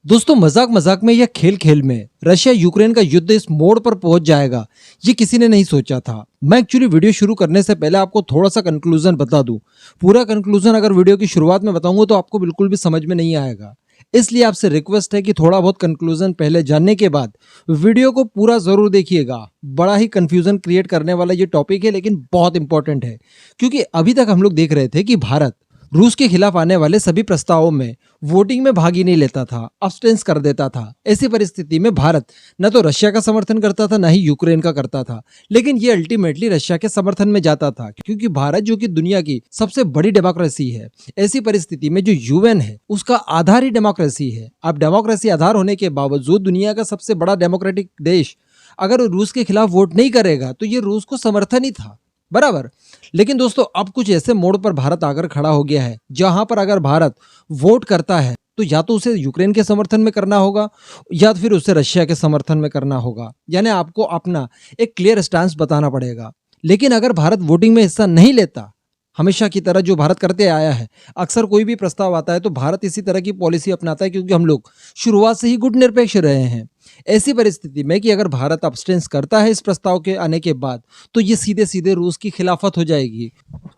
दोस्तों मजाक मजाक में या खेल खेल में रशिया यूक्रेन का युद्ध इस मोड़ पर पहुंच जाएगा, ये किसी ने नहीं सोचा था। मैं एक्चुअली वीडियो शुरू करने से पहले आपको थोड़ा सा कंक्लूजन बता दूं। पूरा कंक्लूजन अगर वीडियो की शुरुआत में बताऊंगा तो आपको बिल्कुल भी समझ में नहीं आएगा। इसलिए आपसे रिक्वेस्ट है कि थोड़ा बहुत कंक्लूजन पहले जानने के बाद वीडियो को पूरा जरूर देखिएगा। बड़ा ही कंफ्यूजन क्रिएट करने वाला ये टॉपिक है, लेकिन बहुत इंपॉर्टेंट है, क्योंकि अभी तक हम लोग देख रहे थे कि भारत रूस के खिलाफ आने वाले सभी प्रस्तावों में वोटिंग में भाग ही नहीं लेता था, अब्सटेंस कर देता था। ऐसी परिस्थिति में भारत न तो रशिया का समर्थन करता था, न ही यूक्रेन का करता था, लेकिन ये अल्टीमेटली रशिया के समर्थन में जाता था, क्योंकि भारत जो कि दुनिया की सबसे बड़ी डेमोक्रेसी है। ऐसी परिस्थिति में जो यूएन है उसका आधार ही डेमोक्रेसी है। अब डेमोक्रेसी आधार होने के बावजूद दुनिया का सबसे बड़ा डेमोक्रेटिक देश अगर रूस के खिलाफ वोट नहीं करेगा तो ये रूस को समर्थन ही था, बराबर। लेकिन दोस्तों अब कुछ ऐसे मोड़ पर भारत आकर खड़ा हो गया है जहां पर अगर भारत वोट करता है तो या तो उसे यूक्रेन के समर्थन में करना होगा या फिर उसे रशिया के समर्थन में करना होगा, यानी आपको अपना एक क्लियर स्टांस बताना पड़ेगा। लेकिन अगर भारत वोटिंग में हिस्सा नहीं लेता, हमेशा की तरह जो भारत करते आया है, अक्सर कोई भी प्रस्ताव आता है तो भारत इसी तरह की पॉलिसी अपनाता है, क्योंकि हम लोग शुरुआत से ही गुटनिरपेक्ष रहे हैं। ऐसी परिस्थिति में कि अगर भारत अब्सटेंस करता है इस प्रस्ताव के आने के बाद, तो ये सीधे सीधे रूस की खिलाफत हो जाएगी।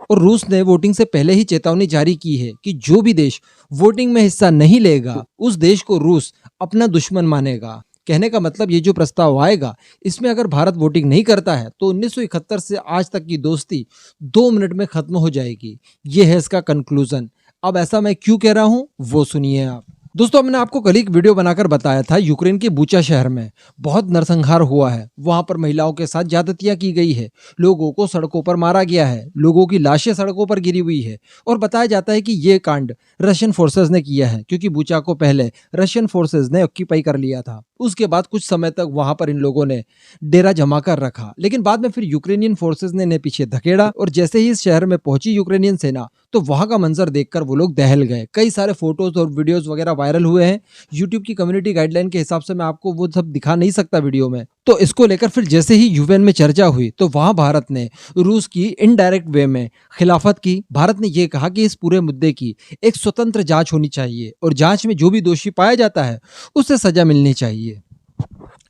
और रूस ने वोटिंग से पहले ही चेतावनी जारी की है कि जो भी देश वोटिंग में हिस्सा नहीं लेगा उस देश को रूस अपना दुश्मन मानेगा। कहने का मतलब ये जो प्रस्ताव आएगा इसमें अगर भारत वोटिंग नहीं करता है तो 1971 से आज तक की दोस्ती 2 मिनट में खत्म हो जाएगी। ये है इसका कंक्लूजन। अब ऐसा मैं क्यों कह रहा हूं वो सुनिए आप। दोस्तों मैंने आपको कल एक वीडियो बनाकर बताया था, यूक्रेन के बूचा शहर में बहुत नरसंहार हुआ है। वहां पर महिलाओं के साथ ज्यादतियां की गई है, लोगों को सड़कों पर मारा गया है, लोगों की लाशें सड़कों पर गिरी हुई है। और बताया जाता है कि ये कांड रशियन फोर्सेस ने किया है, क्योंकि बूचा को पहले रशियन फोर्सेस ने ऑक्यूपाई कर लिया था। उसके बाद कुछ समय तक वहां पर इन लोगों ने डेरा जमा कर रखा, लेकिन बाद में फिर यूक्रेनियन फोर्सेस ने इन्हें पीछे धकेला और जैसे ही इस शहर में पहुंची यूक्रेनियन सेना तो वहां का मंजर देखकर वो लोग दहल गए। कई सारे फोटोज और वीडियोस वगैरह वायरल हुए हैं। यूट्यूब की कम्युनिटी गाइडलाइन के हिसाब से मैं आपको वो सब दिखा नहीं सकता वीडियो में। तो इसको लेकर फिर जैसे ही यूएन में चर्चा हुई तो वहां भारत ने रूस की इनडायरेक्ट वे में खिलाफत की। भारत ने यह कहा कि इस पूरे मुद्दे की एक स्वतंत्र जांच होनी चाहिए और जांच में जो भी दोषी पाया जाता है उसे सजा मिलनी चाहिए।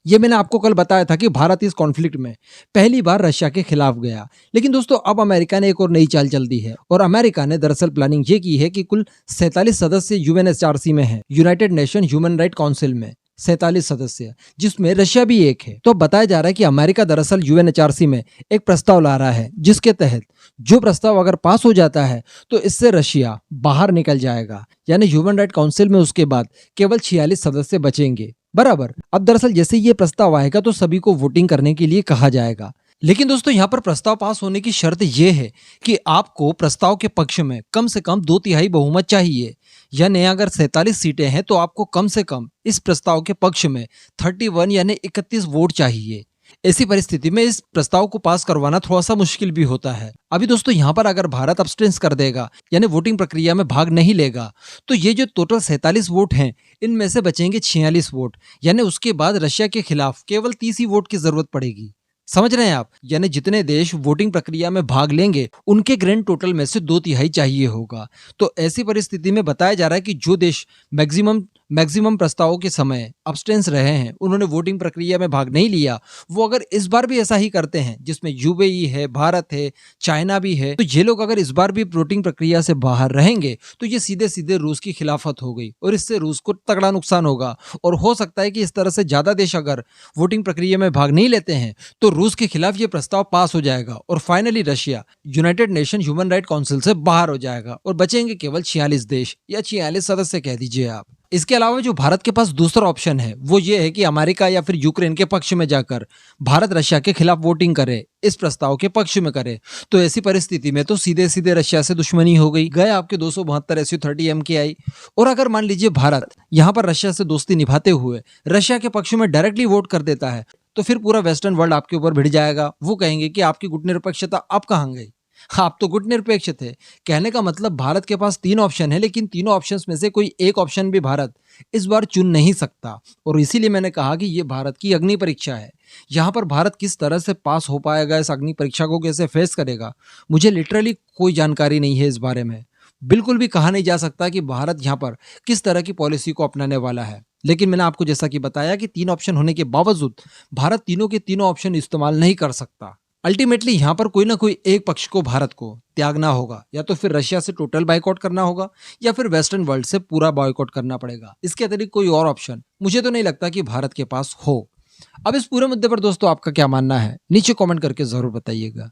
ये मैंने आपको कल बताया था कि भारत इस कॉन्फ्लिक्ट में पहली बार रशिया के खिलाफ गया। लेकिन दोस्तों अब अमेरिका ने एक और नई चाल चल दी है, और अमेरिका ने दरअसल प्लानिंग ये की है कि कुल 47 सदस्य यूएनएचआरसी में है, United nation human right council में 47 सदस्य, जिसमें रशिया भी एक है। तो बताया जा रहा है कि अमेरिका दरअसल यूएनएचआरसी में एक प्रस्ताव ला रहा है, जिसके तहत जो प्रस्ताव अगर पास हो जाता है तो इससे रशिया बाहर निकल जाएगा, यानी ह्यूमन राइट काउंसिल में उसके बाद केवल 46 सदस्य बचेंगे, बराबर। अब दरअसल जैसे ये प्रस्ताव आएगा तो सभी को वोटिंग करने के लिए कहा जाएगा। लेकिन दोस्तों यहाँ पर प्रस्ताव पास होने की शर्त यह है कि आपको प्रस्ताव के पक्ष में कम से कम 2/3 बहुमत चाहिए, यानी अगर 47 सीटें हैं तो आपको कम से कम इस प्रस्ताव के पक्ष में 31 यानी 31 वोट चाहिए। ऐसी परिस्थिति में इस प्रस्ताव को पास करवाना थोड़ा सा मुश्किल भी होता है। अभी दोस्तों यहाँ पर अगर भारत अब्सटेंस कर देगा, यानी वोटिंग प्रक्रिया में भाग नहीं लेगा, तो ये जो टोटल 47 वोट हैं इनमें से बचेंगे 46 वोट, यानी उसके बाद रशिया के खिलाफ केवल 30 ही वोट की जरूरत पड़ेगी। समझ रहे हैं आप? यानी जितने देश वोटिंग प्रक्रिया में भाग लेंगे उनके ग्रैंड टोटल में से 2/3 चाहिए होगा। तो ऐसी परिस्थिति में बताया जा रहा है कि जो देश मैक्सिमम प्रस्तावों के समय अब्सटेंस रहे हैं, उन्होंने वोटिंग प्रक्रिया में भाग नहीं लिया, वो अगर इस बार भी ऐसा ही करते हैं, जिसमें यूएई है, भारत है, चाइना भी है, तो ये लोग अगर इस बार भी वोटिंग प्रक्रिया से बाहर रहेंगे तो ये सीधे सीधे रूस की खिलाफत हो गई और इससे रूस को तगड़ा नुकसान होगा। और हो सकता है कि इस तरह से ज्यादा देश अगर वोटिंग प्रक्रिया में भाग नहीं लेते हैं तो रूस के खिलाफ ये प्रस्ताव पास हो जाएगा और finally Russia United nation human right council से बाहर हो जाएगा और बचेंगे केवल 46 देश या 46 सदस्य कह दीजिए आप। इसके अलावा जो भारत के पास दूसरा ऑप्शन है वो ये है कि अमेरिका या फिर यूक्रेन के पक्ष में जाकर भारत रशिया के खिलाफ वोटिंग करे, इस प्रस्ताव के पक्ष में करे। तो ऐसी परिस्थिति में तो सीधे सीधे रशिया से दुश्मनी हो गई, गए आपके 272 SU-30 MKI। और अगर मान लीजिए भारत यहाँ पर रशिया से दोस्ती निभाते हुए रशिया के पक्ष में डायरेक्टली वोट कर देता है तो फिर पूरा वेस्टर्न वर्ल्ड आपके ऊपर भिड़ जाएगा। वो कहेंगे कि आपकी गुटनिरपेक्षता अब कहाँ गई, आप तो गुटनिरपेक्ष थे। कहने का मतलब भारत के पास 3 ऑप्शन है, लेकिन तीनों ऑप्शंस में से कोई एक ऑप्शन भी भारत इस बार चुन नहीं सकता। और इसीलिए मैंने कहा कि ये भारत की अग्नि परीक्षा है। यहाँ पर भारत किस तरह से पास हो पाएगा, इस अग्नि परीक्षा को कैसे फेस करेगा, मुझे लिटरली कोई जानकारी नहीं है इस बारे में। बिल्कुल भी कहा नहीं जा सकता कि भारत यहाँ पर किस तरह की पॉलिसी को अपनाने वाला है। लेकिन मैंने आपको जैसा कि बताया कि 3 ऑप्शन होने के बावजूद भारत तीनों के तीनों ऑप्शन इस्तेमाल नहीं कर सकता। अल्टीमेटली यहाँ पर कोई ना कोई एक पक्ष को भारत को त्यागना होगा, या तो फिर रशिया से टोटल बायकॉट करना होगा या फिर वेस्टर्न वर्ल्ड से पूरा बॉयकॉट करना पड़ेगा। इसके अतिरिक्त कोई और ऑप्शन मुझे तो नहीं लगता कि भारत के पास हो। अब इस पूरे मुद्दे पर दोस्तों आपका क्या मानना है, नीचे कमेंट करके जरूर बताइएगा।